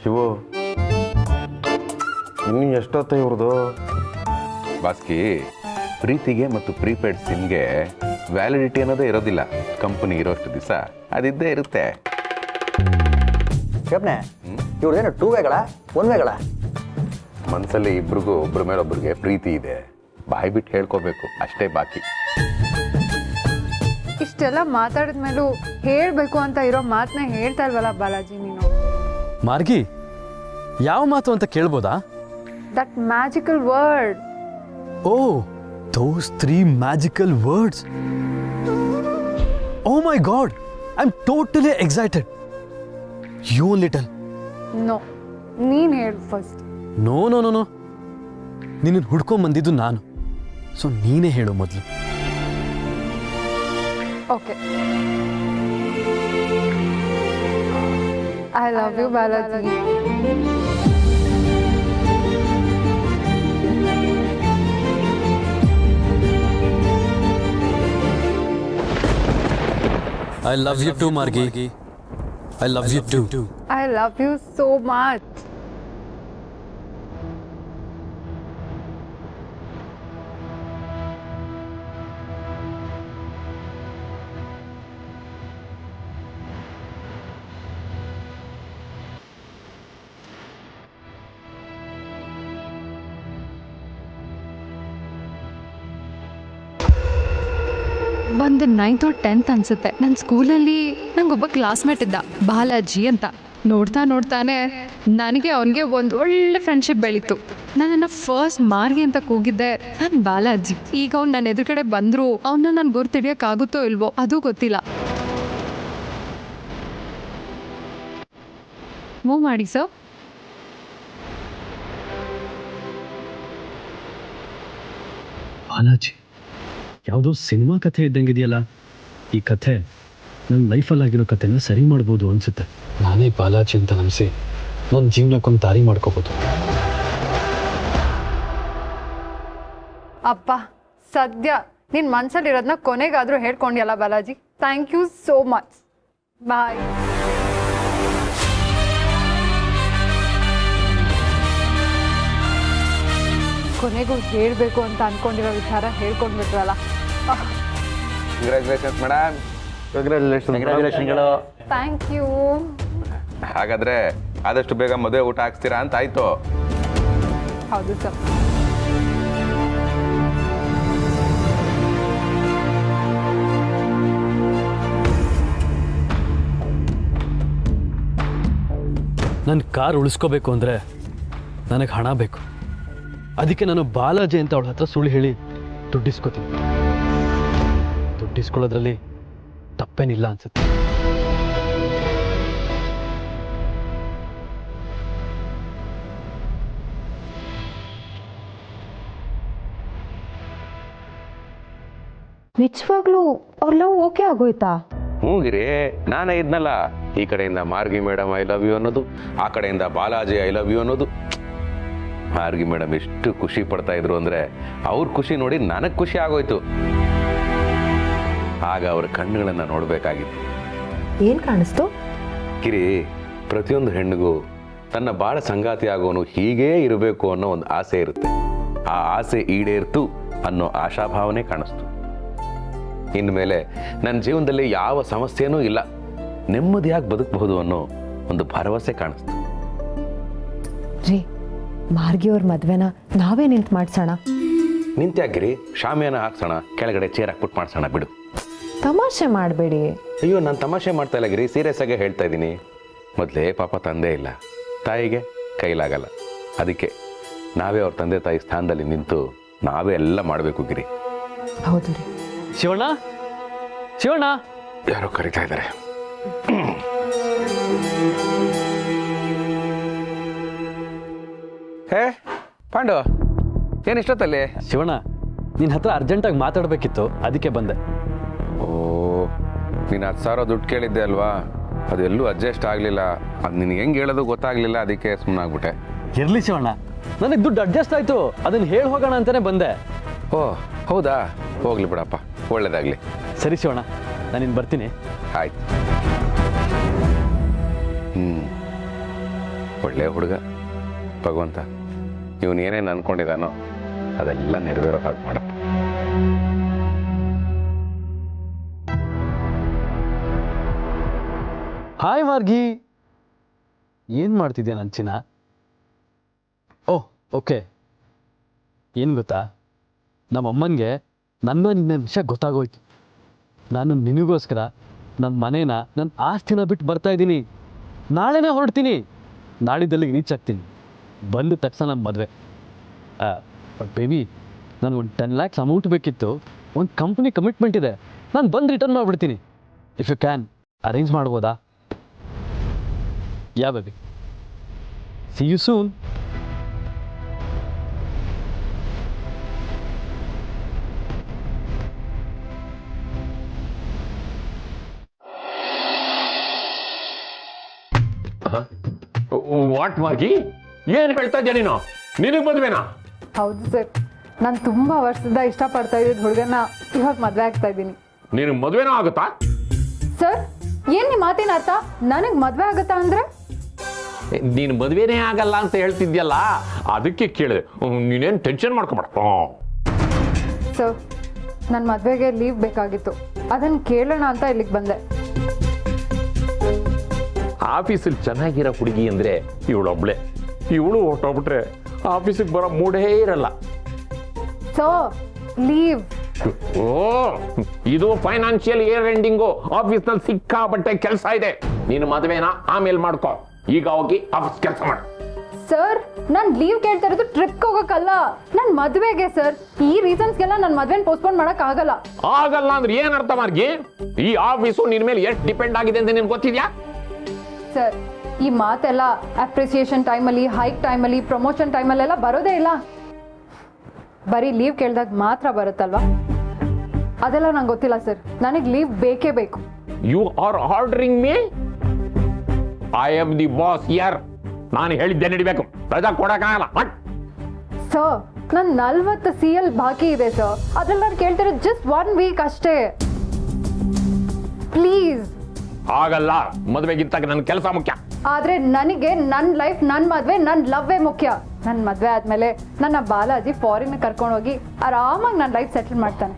ಶಿವು, ಇನ್ನು ಎಷ್ಟೊತ್ತ ಇವ್ರದು? ಬಾಸ್ಕಿ, ಪ್ರೀತಿಗೆ ಮತ್ತು ಪ್ರೀಪೇಯ್ಡ್ ಸಿಮ್ಗೆ ವ್ಯಾಲಿಡಿಟಿ ಅನ್ನೋದೇ ಇರೋದಿಲ್ಲ. ಕಂಪನಿ ಇರೋಷ್ಟು ದಿವಸ ಅದಿದ್ದೇ ಇರುತ್ತೆ. ಕೇಪ್ನೆ ಇವ್ರದೇನು 2 ವೇಗಳ 1 ವೇಗಳ? ಮನಸ್ಸಲ್ಲಿ ಇಬ್ರಿಗೂ ಒಬ್ಬರ ಮೇಲೆ ಒಬ್ರಿಗೆ ಪ್ರೀತಿ ಇದೆ, ಬಾಯಿ ಬಿಟ್ಟು ಹೇಳ್ಕೋಬೇಕು ಅಷ್ಟೇ ಬಾಕಿ. ಇಷ್ಟೆಲ್ಲ ಮಾತಾಡಿದ್ಮೇಲೂ ಹೇಳ್ಬೇಕು ಅಂತ ಇರೋ ಮಾತನ್ನ ಹೇಳ್ತಾ ಇಲ್ವಲ್ಲ ಬಾಲಾಜಿ ನೀನು? ಮಾರ್ಗಿ, ಯಾವ ಮಾತು ಅಂತ ಕೇಳ್ಬೋದಾ? That magical word. Oh, those 3 magical words. Oh my God, I'm totally excited. You only tell. No, ನೀನು ಹೇಳು first. No no no no, ನಿನ್ನ ಹುಡ್ಕೊಂಬಂದಿದ್ದು ನಾನು, ಸೊ ನೀನೇ ಹೇಳು ಮೊದಲು. Okay. I love you Balaji. I love you too, Margi. I love you too. I love you so much. ಒಂದು 9th or 10th ಅನಿಸುತ್ತೆ. ನನ್ನ ಸ್ಕೂಲಲ್ಲಿ ನಂಗೊಬ್ಬ ಕ್ಲಾಸ್ಮೇಟ್ ಇದ್ದ, ಬಾಲಾಜಿ ಅಂತ. ನೋಡ್ತಾ ನೋಡ್ತಾನೆ ನನಗೆ ಅವನಿಗೆ ಒಂದು ಒಳ್ಳೆ ಫ್ರೆಂಡ್ಶಿಪ್ ಬೆಳೀತು. ನನ್ನನ್ನು ಫಸ್ಟ್ ಮಾರ್ಗಿ ಅಂತ ಕೂಗಿದ್ದೆ ನಾನು ಬಾಲಾಜಿ. ಈಗ ಅವ್ನು ನನ್ನ ಎದುರುಗಡೆ ಬಂದರೂ ಅವನ್ನ ನಾನು ಗುರ್ತು ಹಿಡಿಯೋಕ್ಕಾಗುತ್ತೋ ಇಲ್ವೋ ಅದು ಗೊತ್ತಿಲ್ಲ. ಮೂವ್ ಮಾಡಿ ಸರ್. ಬಾಲಾಜಿ, ಯಾವುದೋ ಸಿನಿಮಾ ಕಥೆ ಇದ್ದಂಗಿದೆಯಲ್ಲ. ಈ ಕಥೆ ನನ್ನ ಲೈಫಲ್ಲಾಗಿರೋ ಕಥೆನ ಸರಿ ಮಾಡ್ಬೋದು ಅನಿಸುತ್ತೆ. ನಾನೇ ಬಾಲಾಜಿ ಅಂತ ನಂಬಿಸಿ ನನ್ನ ಜೀವನಕ್ಕೊಂದು ದಾರಿ ಮಾಡ್ಕೋಬೋದು. ಅಪ್ಪ, ಸದ್ಯ ನಿನ್ನ ಮನಸ್ಸಲ್ಲಿರೋದನ್ನ ಕೊನೆಗಾದರೂ ಹೇಳ್ಕೊಂಡ್ಯಲ್ಲ Balaji. Thank you so much. Bye. ಕೊನೆಗೂ ಹೇಳಬೇಕು ಅಂತ ಅನ್ಕೊಂಡಿರೋ ವಿಚಾರ ಹೇಳ್ಕೊಂಡ್ಬಿಟ್ರಲ್ಲ. Congratulations madam. ಕಂಗ್ರ್ಯಾಚುಲೇಷನ್ಗಳು. Thank you. ಹಾಗಾದ್ರೆ ಆದಷ್ಟು ಬೇಗ ಮದುವೆ ಊಟ ಹಾಕ್ಸ್ತೀರಾ ಅಂತ ಆಯ್ತು. ಹೌದು ಸರ್. ನನ್ನ ಕಾರ್ ಉಳಿಸ್ಕೋಬೇಕು ಅಂದರೆ ನನಗೆ ಹಣ ಬೇಕು. ಅದಕ್ಕೆ ನಾನು ಬಾಲಾಜಿ ಅಂತ ಅವಳ ಹತ್ರ ಸುಳ್ಳು ಹೇಳಿ ದುಡ್ಡಿಸ್ಕೋತೀನಿ. ದುಡ್ಡಿಸ್ಕೊಳ್ಳೋದ್ರಲ್ಲಿ ತಪ್ಪೇನಿಲ್ಲ ಅನ್ಸುತ್ತೆ. ನಿಜವಾಗ್ಲೂ ಅವ್ರ ಲವ್ ಓಕೆ ಆಗೋಯ್ತಾ? ಹ್ಞೂಗಿರಿ, ನಾನೇ ಇದ್ನಲ್ಲ, ಈ ಕಡೆಯಿಂದ ಮಾರ್ಗಿ ಮೇಡಮ್ ಐ ಲವ್ ಯು ಅನ್ನೋದು, ಆ ಕಡೆಯಿಂದ ಬಾಲಾಜಿ ಐ ಲವ್ ಯು ಅನ್ನೋದು. ಮಾರ್ಗಿ ಮೇಡಮ್ ಎಷ್ಟು ಖುಷಿ ಪಡ್ತಾ ಇದ್ರು ಅಂದರೆ ಅವ್ರ ಖುಷಿ ನೋಡಿ ನನಗೆ ಖುಷಿ ಆಗೋಯ್ತು. ಆಗ ಅವ್ರ ಕಣ್ಣುಗಳನ್ನು ನೋಡಬೇಕಾಗಿತ್ತು. ಏನ್ ಕಾಣಿಸ್ತು? ಕಿರಿ, ಪ್ರತಿಯೊಂದು ಹೆಣ್ಣಿಗೂ ತನ್ನ ಬಾಳ ಸಂಗಾತಿ ಆಗೋನು ಹೀಗೇ ಇರಬೇಕು ಅನ್ನೋ ಒಂದು ಆಸೆ ಇರುತ್ತೆ. ಆ ಆಸೆ ಈಡೇರ್ತು ಅನ್ನೋ ಆಶಾಭಾವನೆ ಕಾಣಿಸ್ತು. ಇನ್ಮೇಲೆ ನನ್ನ ಜೀವನದಲ್ಲಿ ಯಾವ ಸಮಸ್ಯೆನೂ ಇಲ್ಲ, ನೆಮ್ಮದಿಯಾಗಿ ಬದುಕಬಹುದು ಅನ್ನೋ ಒಂದು ಭರವಸೆ ಕಾಣಿಸ್ತು. ರೀ, ಮಾರ್ಗಿಯವ್ರ ಮದ್ವೆನ ನಾವೇ ನಿಂತು ಮಾಡ್ಸೋಣ. ನಿಂತ್ಯಾಗಿರಿ, ಶಾಮಿಯಾನ ಹಾಕ್ಸೋಣ, ಕೆಳಗಡೆ ಚೇರ್ ಹಾಕ್ಬಿಟ್ಟು ಮಾಡ್ಸೋಣ ಬಿಡು. ತಮಾಷೆ ಮಾಡಬೇಡಿ. ಅಯ್ಯೋ, ನಾನು ತಮಾಷೆ ಮಾಡ್ತಾ ಇಲ್ಲ ಗಿರಿ, ಸೀರಿಯಸ್ ಆಗೇ ಹೇಳ್ತಾ ಇದ್ದೀನಿ. ಮೊದಲೇ ಪಾಪ ತಂದೆ ಇಲ್ಲ, ತಾಯಿಗೆ ಕೈಲಾಗಲ್ಲ. ಅದಕ್ಕೆ ನಾವೇ ಅವ್ರ ತಂದೆ ತಾಯಿ ಸ್ಥಾನದಲ್ಲಿ ನಿಂತು ನಾವೇ ಎಲ್ಲ ಮಾಡಬೇಕು ಗಿರಿ. ಹೌದು ರೀ. ಶಿವಣ್ಣ, ಶಿವಣ್ಣ, ಯಾರೋ ಕರಿತಾ ಇದ್ದಾರೆ. ಹೇ ಪಾಂಡು, ಏನು ಇಷ್ಟೊತ್ತಲ್ಲಿ? ಶಿವಣ್ಣ, ನಿನ್ನ ಹತ್ರ ಅರ್ಜೆಂಟಾಗಿ ಮಾತಾಡಬೇಕಿತ್ತು, ಅದಕ್ಕೆ ಬಂದೆ. ಓ, ನೀನು 10,000 ದುಡ್ಡು ಕೇಳಿದ್ದೆ ಅಲ್ವಾ, ಅದು ಎಲ್ಲೂ ಅಡ್ಜಸ್ಟ್ ಆಗಲಿಲ್ಲ. ಅದು ನಿನಗೆ ಹೆಂಗೆ ಹೇಳೋದು ಗೊತ್ತಾಗಲಿಲ್ಲ, ಅದಕ್ಕೆ ಸುಮ್ಮನಾಗ್ಬಿಟ್ಟೆ. ಇರಲಿ ಶಿವಣ್ಣ, ನನಗೆ ದುಡ್ಡು ಅಡ್ಜಸ್ಟ್ ಆಯಿತು, ಅದನ್ನು ಹೇಳಿ ಹೋಗೋಣ ಅಂತಲೇ ಬಂದೆ. ಓ ಹೌದಾ, ಹೋಗ್ಲಿ ಬಿಡಪ್ಪ, ಒಳ್ಳೇದಾಗಲಿ. ಸರಿ ಶಿವಣ್ಣ, ನಾನಿನ್ನು ಬರ್ತೀನಿ. ಆಯ್ತು. ಒಳ್ಳೆ ಹುಡುಗ. ಭಗವಂತ ಇವನು ಏನೇನು ಅನ್ಕೊಂಡಿದ್ದಾನೋ ಅದೆಲ್ಲ ನೆರವೇರೋ ಹಾಗೆ ಮಾಡಪ್ಪ. ಹಾಯ್ ಮಾರ್ಗಿ, ಏನು ಮಾಡ್ತಿದ್ಯಾ ನನ್ನ ಚಿನ್ನ? ಓಹ್ ಓಕೆ, ಏನು ಗೊತ್ತಾ, ನಮ್ಮಮ್ಮನಿಗೆ ನನ್ನ ವಿಷಯ ಗೊತ್ತಾಗೋಯ್ತು. ನಾನು ನಿನಗೋಸ್ಕರ ನನ್ನ ಮನೇನ, ನನ್ನ ಆಸ್ತಿನ ಬಿಟ್ಟು ಬರ್ತಾ ಇದ್ದೀನಿ. ನಾಳೆನೇ ಹೊರಡ್ತೀನಿ, ನಾಳಿದ್ದಲ್ಲಿಗೆ ರೀಚ್ ಆಗ್ತೀನಿ. ಬಂದ ತಕ್ಷಣ ನಮ್ಮ ಮದುವೆ. ಬಟ್ ಬೇಬಿ, ನನಗೆ ಒಂದು 10 lakhs ಅಮೌಂಟ್ ಬೇಕಿತ್ತು. ಒಂದು ಕಂಪ್ನಿ ಕಮಿಟ್ಮೆಂಟ್ ಇದೆ, ನಾನು ಬಂದು ರಿಟರ್ನ್ ಮಾಡಿಬಿಡ್ತೀನಿ. ಇಫ್ ಯು ಕ್ಯಾನ್ ಅರೇಂಜ್ ಮಾಡ್ಬೋದಾ? Yeah baby, see you soon. What Margi, ಏನು ಹೇಳ್ತಾ ಇದ್ಯಾ ನೀನು? ನಿನಗೆ ಮದುವೆನಾ? ಹೌದು ಸರ್, ನಾನು ತುಂಬ ವರ್ಷದಿಂದ ಇಷ್ಟಪಡ್ತಾ ಇದ್ದಿದ್ದು ಹುಡುಗನ ಇವಾಗ ಮದುವೆ ಆಗ್ತಾ ಇದ್ದೀನಿ. ನಿನಗೆ ಮದುವೆನೂ ಆಗುತ್ತಾ? ಸರ್, ಏನು ನಿಮ್ಮ ಮಾತಿನ ಅರ್ಥ? ನನಗೆ ಮದುವೆ ಆಗುತ್ತಾ ಅಂದರೆ? ನೀನು ಮದುವೆನೇ ಆಗಲ್ಲ ಅಂತ ಹೇಳ್ತಿದ್ಯಲ್ಲ, ಅದಕ್ಕೆ ಕೇಳಿದೆ. ನೀನೇನು ಟೆನ್ಷನ್ ಮಾಡ್ಕೊಬೇಡ. ಸರ್, ನನ್ನ ಮದುವೆಗೆ ಲೀವ್ ಬೇಕಾಗಿತ್ತು, ಅದನ್ನು ಕೇಳೋಣ ಅಂತ ಇಲ್ಲಿಗೆ ಬಂದೆ. ಆಫೀಸಲ್ಲಿ ಚೆನ್ನಾಗಿರೋ ಹುಡುಗಿ ಅಂದರೆ ಇವಳೊಬ್ಳೆ. ಇವಳು ಹೊಟ್ಟೋಗ್ಬಿಟ್ರೆ ಆಫೀಸಿಗೆ ಬರೋ ಮೂಡೇ ಇರಲ್ಲ. So leave. ಓ, ಇದು ಫೈನಾನ್ಷಿಯಲ್ ಇಯರ್ ಎಂಡಿಂಗು, ಆಫೀಸ್ನಲ್ಲಿ ಸಿಕ್ಕಾಬಟ್ಟೆ ಕೆಲಸ ಇದೆ. ನೀನು ಮದುವೆನ ಆಮೇಲೆ ಮಾಡ್ಕೋ, ಈಗ ಹೋಗಿ ಆಫೀಸ್ ಕೆಲಸ ಮಾಡು. ಸರ್, ನಾನು ಲೀವ್ ಕೇಳ್ತಾ ಇರೋದು ಟ್ರಿಪ್ಗೆ ಹೋಗೋಕ್ಕಲ್ಲ, ನನ್ನ ಮದುವೆಗೆ. ಸರ್, ಈ ರೀಸನ್ಸ್ಗೆಲ್ಲ ನನ್ನ ಮದುವೆನ ಪೋಸ್ಟ್ಪೋನ್ ಮಾಡೋಕ್ಕಾಗಲ್ಲ. ಆಗಲ್ಲ ಅಂದ್ರೆ ಏನ್ ಅರ್ಥ ಮಾರ್ಗಿ? ಈ ಆಫೀಸು ನಿನ್ ಮೇಲೆ ಎಷ್ಟು ಡಿಪೆಂಡ್ ಆಗಿದೆ ಅಂತ ನಿನ್ಗೆ ಗೊತ್ತಿದ್ಯಾ? ಸರ್, ಈ ಮಾತೆಲ್ಲ ಅಪ್ರಿಸಿಯೇಷನ್ ಟೈಮಲ್ಲಿ, ಹೈಕ್ ಟೈಮಲ್ಲಿ, ಪ್ರಮೋಷನ್ ಟೈಮಲ್ಲೆಲ್ಲ ಬರೋದೇ ಇಲ್ಲ. ಬರೀ ಲೀವ್ ಕೇಳಿದಾಗ ಮಾತ್ರ ಬರುತ್ತಲ್ವಾ? ಅದೆಲ್ಲ ನಂಗೆ ಗೊತ್ತಿಲ್ಲ ಸರ್, ನನಗೆ ಲೀವ್ ಬೇಕೇ ಬೇಕು. You are ordering me? I am the boss ಯಾರ್. ನಾನು ಹೇಳಿದ್ದೆ ನಡಿಬೇಕು, ರಜಾ ಕೊಡಕ್ಕಾಗಲ್ಲ. ಸರ್, ನನ್ನ 40 CL ಬಾಕಿ ಇದೆ ಸರ್, ಅದ್ರಲ್ಲಿ ನಾನು ಕೇಳ್ತಿರೋದು ಜಸ್ಟ್ 1 ವೀಕ್ ಅಷ್ಟೇ. ಪ್ಲೀಸ್. ಆಗಲ್ಲ, ಮದುವೆಗಿಂತ ನನ್ನ ಕೆಲಸ ಮುಖ್ಯ. ಆದ್ರೆ ನನಗೆ ನನ್ನ ಲೈಫ್, ನನ್ನ ಮದುವೆ, ನನ್ನ ಲವ್ವೇ ಮುಖ್ಯ. ನನ್ನ ಮದುವೆ ಆದ್ಮೇಲೆ ನನ್ನ ಬಾಲಾಜಿ ಫಾರಿನ್ ಕರ್ಕೊಂಡೋಗಿ ಆರಾಮಾಗಿ ನನ್ನ ಲೈಫ್ ಸೆಟಲ್ ಮಾಡ್ತಾನೆ.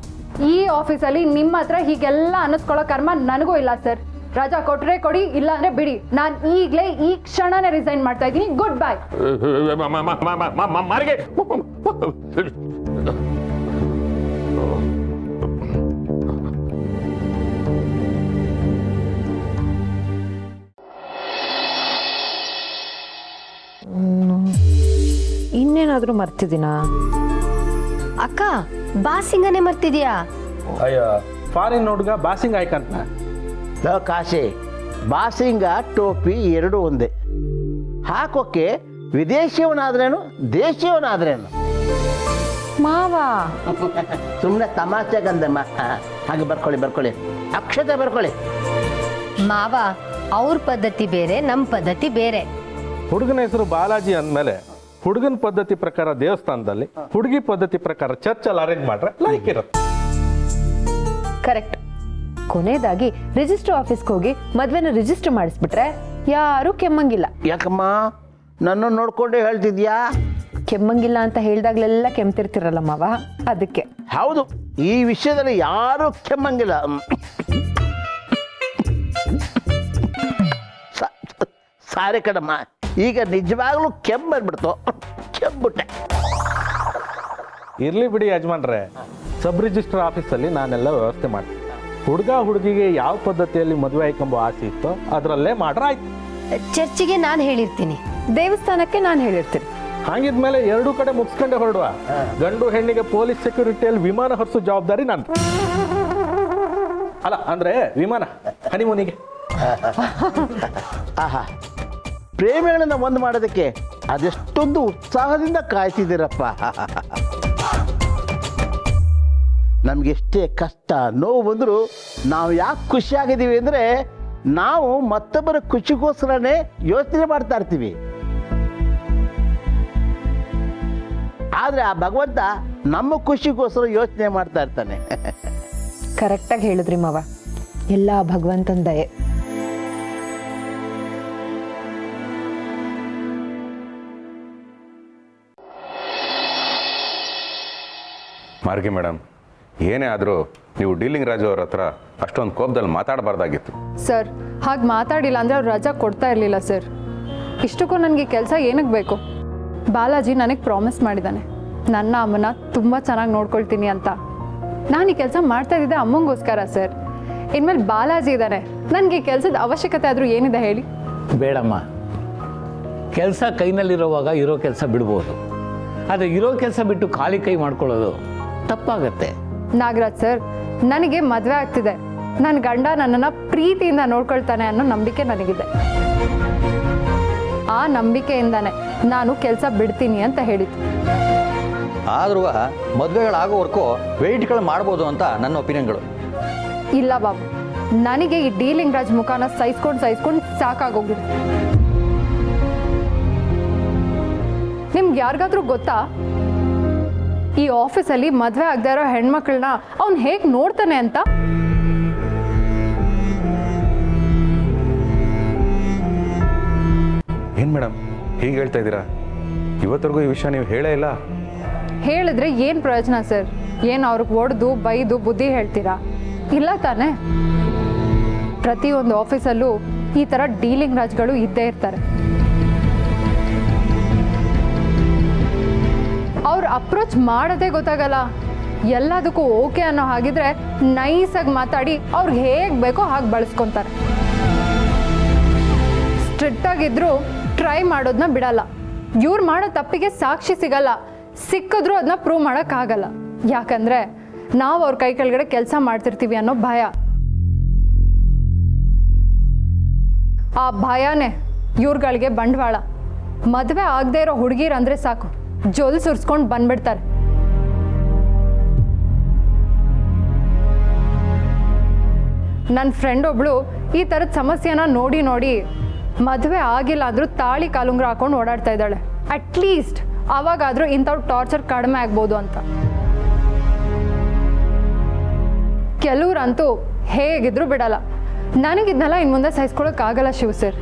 ಈ ಆಫೀಸಲ್ಲಿ ನಿಮ್ಮ ಹತ್ರ ಹೀಗೆಲ್ಲ ಅನ್ನಿಸ್ಕೊಳ್ಳೋ ಕರ್ಮ ನನಗೂ ಇಲ್ಲ ಸರ್. ರಜಾ ಕೊಟ್ರೆ ಕೊಡಿ, ಇಲ್ಲ ಅಂದ್ರೆ ಬಿಡಿ. ನಾನು ಈಗಲೇ ಈ ಕ್ಷಣನೇ ರಿಸೈನ್ ಮಾಡ್ತಾ ಇದ್ದೀನಿ. Good bye. ಮಾರಿಗೆ ಇನ್ನೇನಾದರೂ ಮರ್ತಿದ್ದೀನಾ? ಅಕ್ಕ, ಬಾಸಿಂಗನೆ ಮರ್ತಿದ್ಯಾ? ಅಯ್ಯೋ, ಫಾರಿನ್ ಹುಡುಗ ಬಾಸಿಂಗ್ ಆಯ್ಕಂತ. ಕಾಶಿ, ಬಾಸಿಂಗ ಟೋಪಿ ಎರಡು ಒಂದೇ. ಹಾಕೋಕೆ ವಿದೇಶಿಯವನಾದ್ರೇನು ದೇಶಿಯವನಾದ್ರೇನು? ಮಾವ, ಸುಮ್ಮನೆ ತಮಾಷೆಗಂದಮ್ಮ. ಹಾಗೆ ಬರ್ಕೊಳ್ಳಿ, ಅಕ್ಷತೆ ಬರ್ಕೊಳ್ಳಿ. ಮಾವ, ಅವ್ರ ಪದ್ಧತಿ ಬೇರೆ, ನಮ್ಮ ಪದ್ಧತಿ ಬೇರೆ. ಹುಡುಗನ ಹೆಸರು ಬಾಲಾಜಿ ಅಂದಮೇಲೆ ಹುಡುಗನ ಪದ್ಧತಿ ಪ್ರಕಾರ ದೇವಸ್ಥಾನದಲ್ಲಿ, ಹುಡುಗಿ ಪದ್ಧತಿ ಪ್ರಕಾರ ಚರ್ಚಲ್ಲಿ ಅರೇಂಜ್ ಮಾಡ್ರೆ ಲೈಕ್ ಇರುತ್ತೆ. ಕರೆಕ್ಟ್. ಕೊನೆಯದಾಗಿ ರಿಜಿಸ್ಟರ್ ಆಫೀಸ್ಗೆ ಹೋಗಿ ಮದ್ವೆನ ರಿಜಿಸ್ಟರ್ ಮಾಡಿಸ್ಬಿಟ್ರೆ ಯಾರೂ ಕೆಮ್ಮಂಗಿಲ್ಲ. ಯಾಕಮ್ಮ ನನ್ನ ನೋಡ್ಕೊಂಡೇ ಹೇಳ್ತಿದ್ಯಾ? ಕೆಮ್ಮಂಗಿಲ್ಲ ಅಂತ ಹೇಳ್ದಾಗ್ಲೆಲ್ಲ ಕೆಮ್ತಿರ್ತಿರಲ್ಲ ಮಾವ, ಅದಕ್ಕೆ. ಹೌದು, ಈ ವಿಷಯದಲ್ಲಿ ಯಾರೂ ಕೆಮ್ಮಂಗಿಲ್ಲ. ಸಾರಿ ಕಣಮ್ಮ, ಈಗ ನಿಜವಾಗ್ಲೂ ಕೆಮ್ಮು ಬಂದ್ಬಿಡ್ತು. ಕೆಮ್ಬಿಟ್ಟೆ. ಇರ್ಲಿ ಬಿಡಿ ಯಜಮಾನ್ರೆ, ಸಬ್ ರಿಜಿಸ್ಟರ್ ಆಫೀಸಲ್ಲಿ ನಾನೆಲ್ಲ ವ್ಯವಸ್ಥೆ ಮಾಡ್ತೀನಿ. ಹುಡುಗ ಹುಡುಗಿಗೆ ಯಾವ ಪದ್ಧತಿಯಲ್ಲಿ ಮದುವೆ ಆಯ್ಕೊಂಬೋ ಆಸೆ ಇತ್ತೋ ಅದರಲ್ಲೇ ಮಾಡ್ರೆ ಆಯ್ತು. ಚರ್ಚಿಗೆ ನಾನು ಹೇಳಿರ್ತೀನಿ, ದೇವಸ್ಥಾನಕ್ಕೆ ನಾನು ಹೇಳಿರ್ತೀನಿ. ಹಾಗಿದ್ಮೇಲೆ ಎರಡೂ ಕಡೆ ಮುಗಿಸ್ಕೊಂಡೆ ಹೊರಡುವ. ಗಂಡು ಹೆಣ್ಣಿಗೆ ಪೊಲೀಸ್ ಸೆಕ್ಯೂರಿಟಿಯಲ್ಲಿ ವಿಮಾನ ಹರಿಸೋ ಜವಾಬ್ದಾರಿ ನಂದು. ಅಲ್ಲ ಅಂದ್ರೆ ವಿಮಾನ ಹನಿಮೂನಿಗೆ. ಆಹಾ, ಪ್ರೇಮಿಗಳನ್ನ ಒಂದು ಮಾಡೋದಕ್ಕೆ ಅದೆಷ್ಟೊಂದು ಉತ್ಸಾಹದಿಂದ ಕಾಯ್ತಿದ್ದೀರಪ್ಪ. ನಮಗೆಷ್ಟೇ ಕಷ್ಟ ನೋವು ಬಂದರೂ ನಾವು ಯಾಕೆ ಖುಷಿಯಾಗಿದ್ದೀವಿ ಅಂದರೆ ನಾವು ಮತ್ತೊಬ್ಬರ ಖುಷಿಗೋಸ್ಕರನೇ ಯೋಚನೆ ಮಾಡ್ತಾ ಇರ್ತೀವಿ. ಆದರೆ ಆ ಭಗವಂತ ನಮ್ಮ ಖುಷಿಗೋಸ್ಕರ ಯೋಚನೆ ಮಾಡ್ತಾ ಇರ್ತಾನೆ. ಕರೆಕ್ಟಾಗಿ ಹೇಳಿದ್ರಿ ಮಾವ, ಎಲ್ಲ ಭಗವಂತನ ದಯೆ. ಮಾರ್ಗಿ ಮೇಡಮ್, ಏನೇ ಆದರೂ ನೀವು ಡೀಲಿಂಗ್ ರಾಜು ಅವ್ರ ಹತ್ರ ಅಷ್ಟೊಂದು ಕೋಪದಲ್ಲಿ ಮಾತಾಡಬಾರ್ದಾಗಿತ್ತು. ಸರ್ ಹಾಗೆ ಮಾತಾಡಿಲ್ಲ ಅಂದರೆ ಅವ್ರು ರಜಾ ಕೊಡ್ತಾ ಇರಲಿಲ್ಲ ಸರ್. ಇಷ್ಟಕ್ಕೂ ನನಗೆ ಕೆಲಸ ಏನಕ್ಕೆ ಬೇಕು? ಬಾಲಾಜಿ ನನಗೆ ಪ್ರಾಮಿಸ್ ಮಾಡಿದ್ದಾನೆ ನನ್ನ ಅಮ್ಮನ ತುಂಬ ಚೆನ್ನಾಗಿ ನೋಡ್ಕೊಳ್ತೀನಿ ಅಂತ. ನಾನು ಈ ಕೆಲಸ ಮಾಡ್ತಾ ಇದ್ದಿದ್ದೆ ಅಮ್ಮಂಗೋಸ್ಕರ ಸರ್. ಇನ್ಮೇಲೆ ಬಾಲಾಜಿ ಇದ್ದಾನೆ, ನನಗೆ ಈ ಕೆಲಸದ ಅವಶ್ಯಕತೆ ಆದರೂ ಏನಿದೆ ಹೇಳಿ? ಬೇಡಮ್ಮ, ಕೆಲಸ ಕೈನಲ್ಲಿರೋವಾಗ ಇರೋ ಕೆಲಸ ಬಿಡ್ಬೋದು, ಆದರೆ ಇರೋ ಕೆಲಸ ಬಿಟ್ಟು ಖಾಲಿ ಕೈ ಮಾಡ್ಕೊಳ್ಳೋದು ತಪ್ಪಾಗತ್ತೆ. ನಾಗರಾಜ್ ಸರ್, ನನಗೆ ಮದುವೆ ಆಗ್ತಿದೆ, ನನ್ನ ಗಂಡ ನನ್ನನ್ನು ಪ್ರೀತಿಯಿಂದ ನೋಡ್ಕೊಳ್ತಾನೆ ಅನ್ನೋ ನಂಬಿಕೆ ನನಗಿದೆ. ಆ ನಂಬಿಕೆಯಿಂದಾನೆ ನಾನು ಕೆಲಸ ಬಿಡ್ತೀನಿ ಅಂತ ಹೇಳಿದ್ದು. ಆದ್ರೂ ಮದುವೆಗಳಾಗೋವರೆಗೂ ವೆಯ್ಟ್ಗಳು ಮಾಡ್ಬೋದು ಅಂತ ನನ್ನ ಒಪಿನಿಯನ್ಗಳು. ಇಲ್ಲ ಬಾಬು, ನನಗೆ ಈ ಡೀಲಿಂಗ್ ರಾಜ್ ಮುಖಾನ ಸಹಿಸ್ಕೊಂಡು ಸಾಕಾಗೋಗಿದೆ. ನಿಮ್ಗೆ ಯಾರಿಗಾದ್ರೂ ಗೊತ್ತಾ ಈ ಆಫೀಸಲ್ಲಿ ಮದುವೆ ಆಗದೆ ಇರೋ ಹೆಣ್ಮಕ್ಳನ್ನ ಅವ್ನು ಹೇಗೆ ನೋಡ್ತಾನೆ ಅಂತ? ಏನು ಮೇಡಮ್ ಹೀಗೆ ಹೇಳ್ತಾ ಇದ್ದೀರಾ? ಇವತ್ತರೆಗೂ ಈ ವಿಷಯ ನೀವು ಹೇಳೇ ಇಲ್ಲ. ಹೇಳಿದ್ರೆ ಏನು ಪ್ರಯೋಜನ ಸರ್? ಏನು ಅವ್ರಿಗೆ ಹೊಡೆದು ಬೈದು ಬುದ್ಧಿ ಹೇಳ್ತೀರಾ? ಇಲ್ಲ ತಾನೆ. ಪ್ರತಿಯೊಂದು ಆಫೀಸಲ್ಲೂ ಈ ಥರ ಡೀಲಿಂಗ್ ರಾಜ್ಗಳು ಇದ್ದೇ ಇರ್ತಾರೆ. ಅವ್ರು ಅಪ್ರೋಚ್ ಮಾಡೋದೇ ಗೊತ್ತಾಗಲ್ಲ. ಎಲ್ಲದಕ್ಕೂ ಓಕೆ ಅನ್ನೋ ಹಾಗಿದ್ರೆ ನೈಸಾಗಿ ಮಾತಾಡಿ ಅವ್ರಿಗೆ ಹೇಗೆ ಬೇಕೋ ಹಾಗೆ ಬಳಸ್ಕೊತಾರೆ. ಸ್ಟ್ರಿಕ್ಟ್ ಆಗಿದ್ರು ಟ್ರೈ ಮಾಡೋದನ್ನ ಬಿಡಲ್ಲ. ಇವ್ರು ಮಾಡೋ ತಪ್ಪಿಗೆ ಸಾಕ್ಷಿ ಸಿಗಲ್ಲ, ಸಿಕ್ಕಿದ್ರೂ ಅದನ್ನ ಪ್ರೂವ್ ಮಾಡೋಕ್ಕಾಗಲ್ಲ. ಯಾಕಂದ್ರೆ ನಾವು ಅವ್ರ ಕೈ ಕೆಳಗಡೆ ಕೆಲಸ ಮಾಡ್ತಿರ್ತೀವಿ ಅನ್ನೋ ಭಯ. ಆ ಭಯನೇ ಇವ್ರುಗಳಿಗೆ ಬಂಡವಾಳ. ಮದುವೆ ಆಗದೆ ಇರೋ ಹುಡುಗಿರಂದ್ರೆ ಸಾಕು, ಜೊಲ್ ಸುರ್ಸ್ಕೊಂಡು ಬಂದ್ಬಿಡ್ತಾರೆ. ನನ್ನ ಫ್ರೆಂಡ್ ಒಬ್ಳು ಈ ಥರದ ಸಮಸ್ಯೆನ ನೋಡಿ ಮದುವೆ ಆಗಿಲ್ಲ ಅಂದ್ರೂ ತಾಳಿ ಕಾಲುಂಗ್ರ ಹಾಕೊಂಡು ಓಡಾಡ್ತಾ ಇದ್ದಾಳೆ. ಅಟ್ಲೀಸ್ಟ್ ಅವಾಗಾದ್ರೂ ಇಂಥವ್ರು ಟಾರ್ಚರ್ ಕಡಿಮೆ ಆಗ್ಬೋದು ಅಂತ. ಕೆಲವ್ರಂತೂ ಹೇಗಿದ್ರು ಬಿಡಲ್ಲ. ನನಗಿದ್ನೆಲ್ಲ ಇನ್ನು ಮುಂದೆ ಸಹಿಸ್ಕೊಳಕ್ಕಾಗಲ್ಲ ಶಿವ ಸರ್.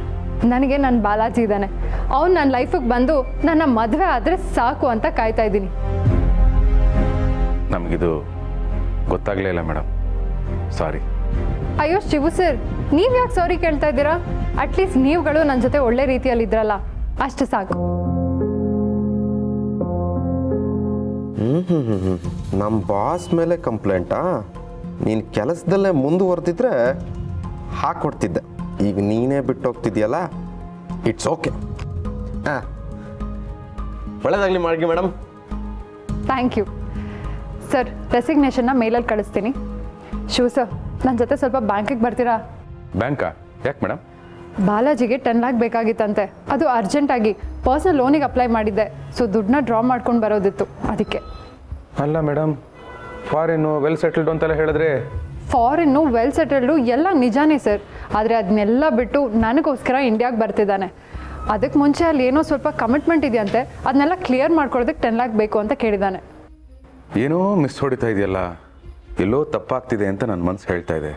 ನನಗೆ ನನ್ನ ಬಾಲಾಜಿ ಇದ್ದಾನೆ, ಅವ್ನು ನನ್ನ ಲೈಫಿಗೆ ಬಂದು ನನ್ನ ಮದುವೆ ಆದರೆ ಸಾಕು ಅಂತ ಕಾಯ್ತಾ ಇದ್ದೀನಿ. ನಮಗಿದು ಗೊತ್ತಾಗಲೇ ಇಲ್ಲ ಮೇಡಮ್, ಸಾರಿ. ಅಯ್ಯೋ ಶಿವು ಸರ್, ನೀವು ಯಾಕೆ ಸಾರಿ ಕೇಳ್ತಾ ಇದ್ದೀರಾ? ಅಟ್ಲೀಸ್ಟ್ ನೀವುಗಳು ನನ್ನ ಜೊತೆ ಒಳ್ಳೆ ರೀತಿಯಲ್ಲಿ ಇದ್ರಲ್ಲ, ಅಷ್ಟು ಸಾಕು. ನಮ್ಮ ಬಾಸ್ ಮೇಲೆ ಕಂಪ್ಲೇಂಟಾ? ನೀನು ಕೆಲಸದಲ್ಲೇ ಮುಂದುವರೆದಿದ್ರೆ ಹಾಕ್ಕೊಡ್ತಿದ್ದೆ. ಈಗ ನೀನೇ ಬಿಟ್ಟು ಹೋಗ್ತಿದ್ಯಲ್ಲ, ಇಟ್ಸ್ ಓಕೆ. ಹಾಂ, ಒಳ್ಳೆಯದಾಗಲಿ Margi madam. Thank you sir. ರೆಸಿಗ್ನೇಷನ್ನ ಮೇಲಲ್ಲಿ ಕಳಿಸ್ತೀನಿ. ಶಿವ ಸರ್, ನನ್ನ ಜೊತೆ ಸ್ವಲ್ಪ ಬ್ಯಾಂಕಿಗೆ ಬರ್ತೀರಾ? ಬ್ಯಾಂಕಾ? ಯಾಕೆ ಮೇಡಮ್? ಬಾಲಾಜಿಗೆ 10 ಲ್ಯಾಕ್ ಬೇಕಾಗಿತ್ತಂತೆ. ಅದು ಅರ್ಜೆಂಟಾಗಿ ಪರ್ಸನಲ್ ಲೋನಿಗೆ ಅಪ್ಲೈ ಮಾಡಿದ್ದೆ. ಸೊ ದುಡ್ಡನ್ನ ಡ್ರಾ ಮಾಡ್ಕೊಂಡು ಬರೋದಿತ್ತು, ಅದಕ್ಕೆ. ಅಲ್ಲ ಮೇಡಮ್, ಫಾರಿನ್ನು ವೆಲ್ ಸೆಟಲ್ಡ್ ಅಂತೆಲ್ಲ ಹೇಳಿದ್ರೆ. ಫಾರಿನ್ನು ವೆಲ್ ಸೆಟಲ್ಡು ಎಲ್ಲ ನಿಜಾನೇ ಸರ್, ಆದರೆ ಅದನ್ನೆಲ್ಲ ಬಿಟ್ಟು ನನಗೋಸ್ಕರ ಇಂಡಿಯಾಗೆ ಬರ್ತಿದ್ದಾನೆ. ಅದಕ್ಕೆ ಮುಂಚೆ ಅಲ್ಲಿ ಏನೋ ಸ್ವಲ್ಪ ಕಮಿಟ್ಮೆಂಟ್ ಇದೆಯಂತೆ, ಅದನ್ನೆಲ್ಲ ಕ್ಲಿಯರ್ ಮಾಡ್ಕೊಳ್ಳೋದಕ್ಕೆ 10 ಲ್ಯಾಕ್ ಬೇಕು ಅಂತ ಕೇಳಿದ್ದಾನೆ. ಏನೋ ಮಿಸ್ ಹೊಡಿತಾ ಇದೆಯಲ್ಲ, ಎಲ್ಲೋ ತಪ್ಪಾಗ್ತಿದೆ ಅಂತ ನನ್ನ ಮನಸ್ಸು ಹೇಳ್ತಾ ಇದೆ.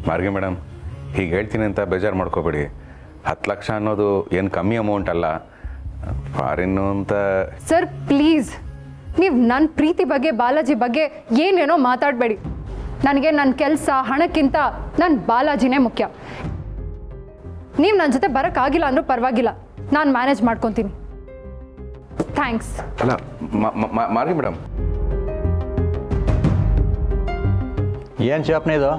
ಮಾರ್ಗಿ ಮೇಡಮ್, ಹೀಗೆ ಹೇಳ್ತೀನಿ ಅಂತ ಬೇಜಾರು ಮಾಡ್ಕೋಬೇಡಿ. 10 ಲಕ್ಷ ಅನ್ನೋದು ಏನು ಕಮ್ಮಿ ಅಮೌಂಟ್ ಅಲ್ಲ. ಫಾರಿನ್ನು ಅಂತ. ಸರ್ ಪ್ಲೀಸ್, ನೀವು ನನ್ನ ಪ್ರೀತಿ ಬಗ್ಗೆ ಬಾಲಾಜಿ ಬಗ್ಗೆ ಏನೇನೋ ಮಾತಾಡಬೇಡಿ. ನನಗೆ ನನ್ನ ಕೆಲಸ ಹಣಕ್ಕಿಂತ ನನ್ನ ಬಾಲಾಜಿನೇ ಮುಖ್ಯ. ನೀವು ನನ್ನ ಜೊತೆ ಬರೋಕ್ಕಾಗಿಲ್ಲ ಅಂದರೂ ಪರವಾಗಿಲ್ಲ, ನಾನು ಮ್ಯಾನೇಜ್ ಮಾಡ್ಕೊತೀನಿ. ಥ್ಯಾಂಕ್ಸ್. ಅಲ್ಲ ಮಾರ್ಗಿ ಮೇಡಮ್, ಏನು ಶಿವಪ್ಪ ಇದು?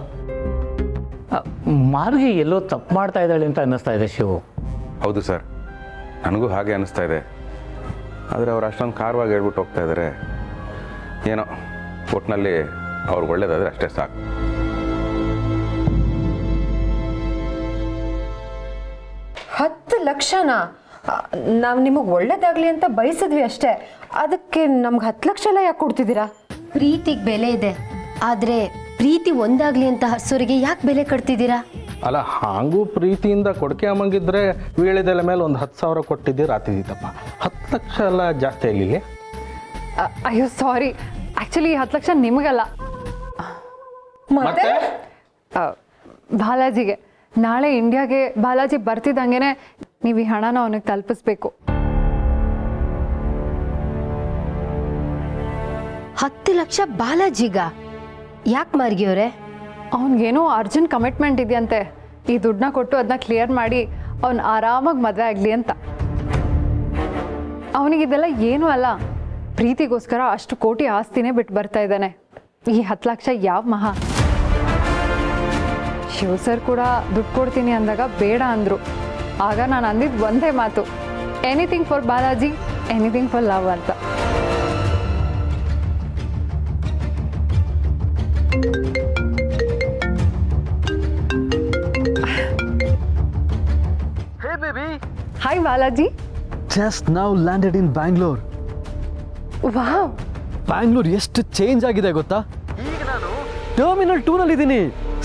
ಮಾರ್ಗಿ ಎಲ್ಲೋ ತಪ್ಪು ಮಾಡ್ತಾ ಇದ್ದಾಳೆ ಅಂತ ಅನ್ನಿಸ್ತಾ ಇದೆ ಶಿವು. ಹೌದು ಸರ್, ನನಗೂ ಹಾಗೆ ಅನ್ನಿಸ್ತಾ ಇದೆ. ಆದರೆ ಅವ್ರು ಅಷ್ಟೊಂದು ಕಾರವಾಗಿ ಹೇಳ್ಬಿಟ್ಟು ಹೋಗ್ತಾ ಇದ್ದಾರೆ. ಏನೋ ಒಟ್ಟಿನಲ್ಲಿ ಅವ್ರಿಗೆ ಒಳ್ಳೇದಾದರೆ ಅಷ್ಟೇ ಸಾಕು. ಹತ್ತು ಲಕ್ಷನಾ? ನಾವು ನಿಮಗೆ ಒಳ್ಳೇದಾಗಲಿ ಅಂತ ಬಯಸಿದ್ವಿ ಅಷ್ಟೇ. ಅದಕ್ಕೆ ನಮ್ಗೆ 10 ಲಕ್ಷ ಎಲ್ಲ ಯಾಕೆ ಕೊಡ್ತಿದ್ದೀರಾ? ಪ್ರೀತಿಗೆ ಬೆಲೆ ಇದೆ, ಆದರೆ ಪ್ರೀತಿ ಒಂದಾಗ್ಲಿ ಅಂತ ಹರ್ಸೋರಿಗೆ ಯಾಕೆ ಬೆಲೆ ಕಟ್ತಿದ್ದೀರಾ? ಅಲ್ಲ, ಹಾಗೂ ಪ್ರೀತಿಯಿಂದ ಕೊಡ್ಕೆ ಅಮ್ಮಂಗಿದ್ರೆ ವೀಳ್ಯದೆಲೆ ಮೇಲೆ ಒಂದು 10,000 ಕೊಟ್ಟಿದ್ದೀರ ಆತಿದ್ದೀತಪ್ಪ. 10 ಲಕ್ಷ ಎಲ್ಲ ಜಾಸ್ತಿ ಆಗಲಿಲ್ಲ. ಅಯ್ಯೋ ಸಾರಿ, ಆ್ಯಕ್ಚುಲಿ 10 ಲಕ್ಷ ನಿಮಗಲ್ಲ, ಮತ್ತೆ ಬಾಲಾಜಿಗೆ. ನಾಳೆ ಇಂಡಿಯಾಗೆ ಬಾಲಾಜಿ ಬರ್ತಿದ್ದಂಗೆ ನೀವು ಈ ಹಣನ ಅವನಿಗೆ ತಲುಪಿಸ್ಬೇಕು. 10 ಲಕ್ಷ ಬಾಲಾಜಿಗ? ಯಾಕೆ ಮಾರ್ಗಿಯವ್ರೆ? ಅವನಿಗೇನೋ ಅರ್ಜೆಂಟ್ ಕಮಿಟ್ಮೆಂಟ್ ಇದೆಯಂತೆ. ಈ ದುಡ್ಡನ್ನ ಕೊಟ್ಟು ಅದನ್ನ ಕ್ಲಿಯರ್ ಮಾಡಿ ಅವ್ನು ಆರಾಮಾಗಿ ಮದುವೆ ಆಗಲಿ ಅಂತ. ಅವನಿಗಿದೆಲ್ಲ ಏನೂ ಅಲ್ಲ, ಪ್ರೀತಿಗೋಸ್ಕರ ಅಷ್ಟು ಕೋಟಿ ಆಸ್ತಿನೇ ಬಿಟ್ಟು ಬರ್ತಾ ಇದ್ದಾನೆ. ಈ 10 ಲಕ್ಷ ಯಾವ ಮಹಾ? ಶಿವ ಸರ್ ಕೂಡ ದುಡ್ಡು ಕೊಡ್ತೀನಿ ಅಂದಾಗ ಬೇಡ ಅಂದರು. ಆಗ ನಾನು ಅಂದಿದ್ದು ಒಂದೇ ಮಾತು, anything for Balaji, anything for love ಅಂತ. Hey baby, hi Balaji. Just now landed in Bangalore. Wow, Bangalore ಎಷ್ಟು ಚೇಂಜ್ ಆಗಿದೆ ಗೊತ್ತಾ? ಈಗ ನಾನು ಟರ್ಮಿನಲ್ 2 ನಲ್ಲಿ ಇದ್ದೀನಿ.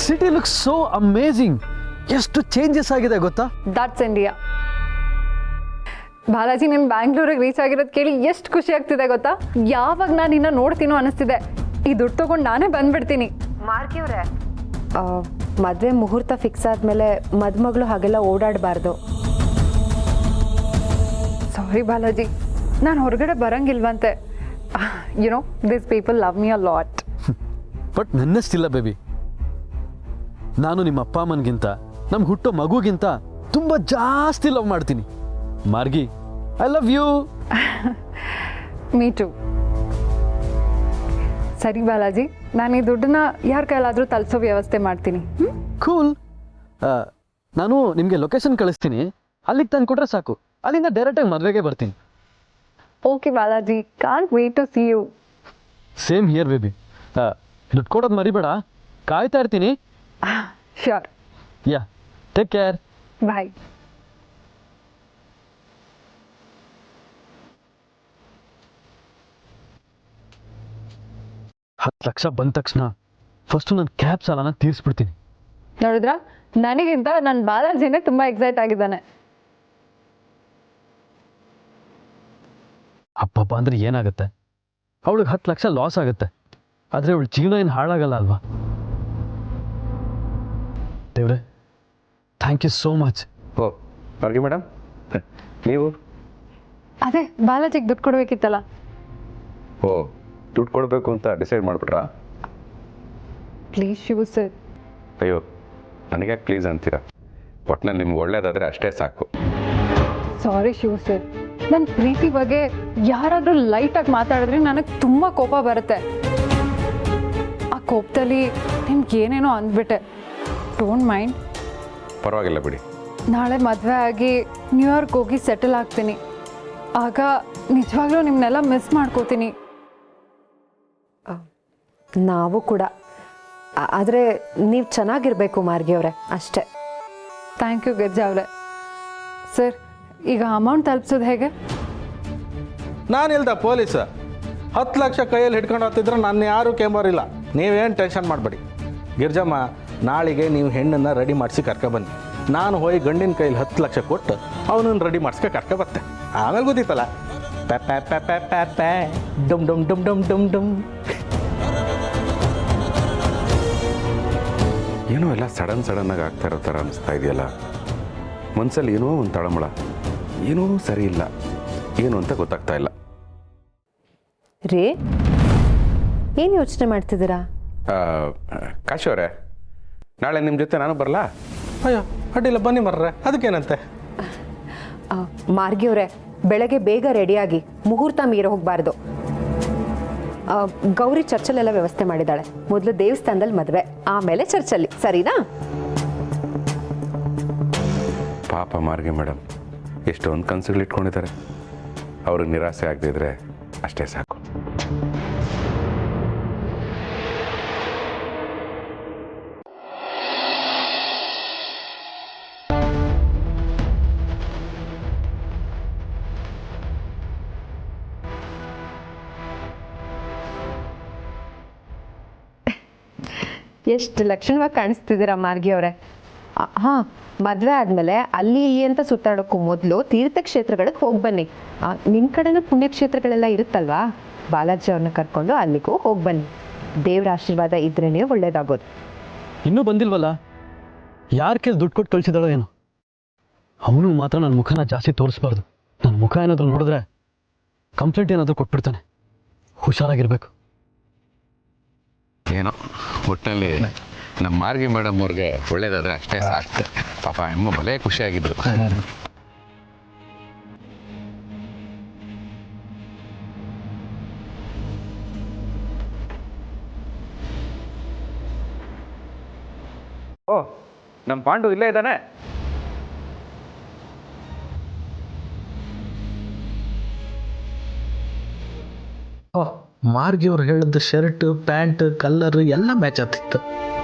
City look so amazing. ಎಷ್ಟು ಚೇಂಜಸ್ ಆಗಿದೆ ಗೊತ್ತಾ? That's India. ಬಾಲಾಜಿ, ನೀನು ಬ್ಯಾಂಗ್ಳೂರಿಗೆ ರೀಚ್ ಆಗಿರೋದು ಕೇಳಿ ಎಷ್ಟು ಖುಷಿ ಆಗ್ತಿದೆ ಗೊತ್ತಾ? ಯಾವಾಗ ನಾನು ನಿನ್ನ ನೋಡ್ತೀನೋ ಅನಿಸ್ತಿದೆ. ಈ ದುಡ್ಡು ತಗೊಂಡು ನಾನೇ ಬಂದ್ಬಿಡ್ತೀನಿ. ಮಾರ್ಗಿಯವ್ರೆ, ಮದುವೆ ಮುಹೂರ್ತ ಫಿಕ್ಸ್ ಆದಮೇಲೆ ಮದುಮಗಳು ಹಾಗೆಲ್ಲ ಓಡಾಡಬಾರ್ದು. ಸಾರಿ ಬಾಲಾಜಿ, ನಾನು ಹೊರಗಡೆ ಬರಂಗಿಲ್ವಂತೆ. You know, this people love me a lot. But ನನ್ನಷ್ಟಿಲ್ಲ ಬೇಬಿ. ನಾನು ನಿಮ್ಮ ಅಪ್ಪ ಅಮ್ಮನಿಗಿಂತ, ನಮ್ಗೆ ಹುಟ್ಟೋ ಮಗುಗಿಂತ ತುಂಬ ಜಾಸ್ತಿ ಲವ್ ಮಾಡ್ತೀನಿ. Margi, I love you. Me too. ಸರಿ ಬಾಲಾಜಿ, ನಾನು ಈ ದುಡ್ಡನ್ನ ಯಾರ ಕೈಲಾದರೂ ತಲುಪಿಸೋ ವ್ಯವಸ್ಥೆ ಮಾಡ್ತೀನಿ. ಕೂಲ್. ನಾನು ನಿಮಗೆ ಲೊಕೇಶನ್ ಕಳಿಸ್ತೀನಿ, ಅಲ್ಲಿಗೆ ತಂದು ಕೊಟ್ರೆ ಸಾಕು. ಅಲ್ಲಿಂದ ಡೈರೆಕ್ಟಾಗಿ ಮದುವೆಗೆ ಬರ್ತೀನಿ. Okay Balaji, can't wait to see you. Same here baby. ದುಡ್ಡು ಕೊಡೋದು ಮರಿಬೇಡ, ಕಾಯ್ತಾ ಇರ್ತೀನಿ. Sure. Yeah, take care. Bye. $10 lakh ಬಂದ ತಕ್ಷಣ ಫಸ್ಟು ನನ್ನ ಕ್ಯಾಬ್ ಸಾಲನ ತೀರಿಸ್ಬಿಡ್ತೀನಿ. ನೋಡಿದ್ರ, ನನಗಿಂತ ನನ್ನ ಬಾಲಾಜಿನೇ ತುಂಬ ಎಕ್ಸೈಟ್ ಆಗಿದ್ದಾನೆ. ಅಪ್ಪಪ್ಪ ಅಂದರೆ ಏನಾಗುತ್ತೆ? ಅವಳಿಗೆ 10 ಲಕ್ಷ ಲಾಸ್ ಆಗುತ್ತೆ, ಆದರೆ ಅವಳ ಜೀವನ ಏನು ಹಾಳಾಗಲ್ಲ ಅಲ್ವಾ? ದೇವ್ರೆ, ಥ್ಯಾಂಕ್ ಯು ಸೋ ಮಚ್. ಓ ಮಾರ್ಗಿ ಮೇಡಮ್, ನೀವು? ಅದೇ ಬಾಲಾಜಿಗೆ ದುಡ್ಡು ಕೊಡಬೇಕಿತ್ತಲ್ಲ. ಓ, ದುಡ್ಡು ಕೊಡಬೇಕು ಅಂತ ಡಿಸೈಡ್ ಮಾಡಿಬಿಟ್ರಾ? Please Shivu sir. ಅಯ್ಯೋ, ನನಗೆ ಪ್ಲೀಸ್ ಅಂತೀರಾ? ಒಟ್ಟಿನಲ್ಲಿ ನಿಮ್ಗೆ ಒಳ್ಳೇದಾದರೆ ಅಷ್ಟೇ ಸಾಕು. ಸಾರಿ ಶಿವು ಸರ್, ನನ್ನ ಪ್ರೀತಿ ಬಗ್ಗೆ ಯಾರಾದರೂ ಲೈಟಾಗಿ ಮಾತಾಡಿದ್ರೆ ನನಗೆ ತುಂಬ ಕೋಪ ಬರುತ್ತೆ. ಆ ಕೋಪದಲ್ಲಿ ನಿಮ್ಗೆ ಏನೇನೋ ಅಂದ್ಬಿಟ್ಟೆ. Don't mind. ಪರವಾಗಿಲ್ಲ ಬಿಡಿ. ನಾಳೆ ಮದುವೆ ಆಗಿ ನ್ಯೂಯಾರ್ಕ್ ಹೋಗಿ ಸೆಟಲ್ ಆಗ್ತೀನಿ. ಆಗ ನಿಜವಾಗ್ಲೂ ನಿಮ್ಮನ್ನೆಲ್ಲ ಮಿಸ್ ಮಾಡ್ಕೋತೀನಿ. ನಾವು ಕೂಡ. ಆದರೆ ನೀವು ಚೆನ್ನಾಗಿರಬೇಕು ಮಾರ್ಗಿಯವ್ರೆ, ಅಷ್ಟೇ. ಥ್ಯಾಂಕ್ ಯು ಗಿರ್ಜಾ ಅವರೇ. ಸರ್, ಈಗ ಅಮೌಂಟ್ ತಲುಪಿಸೋದು ಹೇಗೆ? ನಾನು ಇಲ್ದ ಪೊಲೀಸ್ 10 ಲಕ್ಷ ಕೈಯಲ್ಲಿ ಹಿಡ್ಕೊಂಡು ಹೋಗ್ತಿದ್ರೆ ನನ್ನ ಯಾರೂ ಕೇಂಬರಿಲ್ಲ. ನೀವೇನು ಟೆನ್ಷನ್ ಮಾಡಬೇಡಿ. ಗಿರ್ಜಮ್ಮ, ನಾಳೆಗೆ ನೀವು ಹೆಣ್ಣನ್ನು ರೆಡಿ ಮಾಡಿಸಿ ಕರ್ಕೊಬನ್ನಿ. ನಾನು ಹೋಗಿ ಗಂಡಿನ ಕೈಯಲ್ಲಿ 10 ಲಕ್ಷ ಕೊಟ್ಟು ಅವನನ್ನು ರೆಡಿ ಮಾಡಿಸ್ಕೆ ಕರ್ಕೊಬತ್ತೆ. ಆಮೇಲೆ ಗೊತ್ತಿತ್ತಲ್ಲ, ಪ್ಯಾ ಪ್ಯಾ ಪ್ಯಾ ಪ್ಯಾ ಪ್ಯಾ ಪ್ಯಾ ಡಮ್ ಡಮ್ ಡಮ್ ಡಮ್ ಡಮ್ ಡಮ್. ಏನೋ ಎಲ್ಲ ಸಡನ್ನಾಗಿ ಆಗ್ತಾ ಇರೋ ಥರ ಅನಿಸ್ತಾ ಇದೆಯಲ್ಲ. ಮನಸ್ಸಲ್ಲಿ ಏನೋ ಒಂದು ತಳಮಳ, ಏನೋ ಸರಿ ಇಲ್ಲ, ಏನು ಅಂತ ಗೊತ್ತಾಗ್ತಾ ಇಲ್ಲ. ರೇ, ಏನು ಯೋಚನೆ ಮಾಡ್ತಿದ್ದೀರಾ? ಕಾಶಿ ಅವರೇ, ನಾಳೆ ನಿಮ್ಮ ಜೊತೆ ನಾನು ಬರಲಾ? ಅಯ್ಯೋ ಅಡ್ಡಿಲ್ಲ, ಬನ್ನಿ ಮರ್ರೆ, ಅದಕ್ಕೇನಂತೆ. ಮಾರ್ಗಿಯವ್ರೆ, ಬೆಳಗ್ಗೆ ಬೇಗ ರೆಡಿಯಾಗಿ, ಮುಹೂರ್ತ ಮೀರಿ ಹೋಗಬಾರ್ದು. ಗೌರಿ ಚರ್ಚಲ್ಲೆಲ್ಲ ವ್ಯವಸ್ಥೆ ಮಾಡಿದ್ದಾಳೆ. ಮೊದಲು ದೇವಸ್ಥಾನದಲ್ಲಿ ಮದುವೆ, ಆಮೇಲೆ ಚರ್ಚಲ್ಲಿ, ಸರಿನಾ? ಪಾಪ ಮಾರ್ಗಿ ಮೇಡಮ್, ಎಷ್ಟೊಂದು ಕನಸುಗಳು ಇಟ್ಕೊಂಡಿದ್ದಾರೆ. ಅವ್ರಿಗೆ ನಿರಾಸೆ ಆಗದೇ ಇದ್ರೆ ಅಷ್ಟೇ ಸಾಕು. ಎಷ್ಟು ಲಕ್ಷಣವಾಗಿ ಕಾಣಿಸ್ತಿದ್ದೀರಾ ಮಾರ್ಗಿಯವ್ರೆ. ಹಾಂ, ಮದುವೆ ಆದಮೇಲೆ ಅಲ್ಲಿ ಇಲ್ಲಿ ಅಂತ ಸುತ್ತಾಡೋಕ್ಕೂ ಮೊದಲು ತೀರ್ಥಕ್ಷೇತ್ರಗಳಿಗೆ ಹೋಗಿ ಬನ್ನಿ. ನಿಮ್ಮ ಕಡೆನೂ ಪುಣ್ಯಕ್ಷೇತ್ರಗಳೆಲ್ಲ ಇರುತ್ತಲ್ವಾ, ಬಾಲಾಜಿ ಅವ್ರನ್ನ ಕರ್ಕೊಂಡು ಅಲ್ಲಿಗೂ ಹೋಗಿ ಬನ್ನಿ. ದೇವ್ರ ಆಶೀರ್ವಾದ ಇದ್ರೇ ಒಳ್ಳೇದಾಗೋದು. ಇನ್ನೂ ಬಂದಿಲ್ವಲ್ಲ? ಯಾರ ಕೇಳಿ ದುಡ್ಡು ಕೊಟ್ಟು ಕಳಿಸಿದಾಳೋ ಏನು? ಅವನು ಮಾತ್ರ ನನ್ನ ಮುಖನ ಜಾಸ್ತಿ ತೋರಿಸ್ಬಾರ್ದು. ನನ್ನ ಮುಖ ಏನಾದರೂ ನೋಡಿದ್ರೆ ಕಂಪ್ಲೇಂಟ್ ಏನಾದರೂ ಕೊಟ್ಬಿಡ್ತಾನೆ. ಹುಷಾರಾಗಿರ್ಬೇಕು. ಏನೋ ಒಟ್ಟಿನಲ್ಲಿ ನಮ್ಮ ಮಾರ್ಗಿ ಮೇಡಮ್ ಅವ್ರಿಗೆ ಒಳ್ಳೇದಾದ್ರೆ ಅಷ್ಟೇ ಸಾಕು. ಪಾಪ ಅಮ್ಮ ಭಲೇ ಖುಷಿಯಾಗಿದ್ರು. ಓ ನಮ್ಮ ಪಾಂಡು ಇಲ್ಲೇ ಇದ್ದಾನೆ. ಓಹ್, ಮಾರ್ಗಿ ಅವ್ರು ಹೇಳಿದ ಶರ್ಟ್ ಪ್ಯಾಂಟ್ ಕಲ್ಲರ್ ಎಲ್ಲ ಮ್ಯಾಚ್ ಆಗ್ತಿತ್ತು.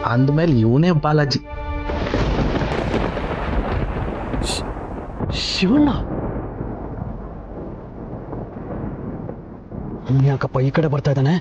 ಅಂದಮೇಲೆ ಇವನೇ ಬಾಲಾಜಿ. ಶಿವಣ್ಣ ಯಾಕಪ್ಪ ಈ ಕಡೆ ಬರ್ತಾ ಇದ್ದಾನೆ?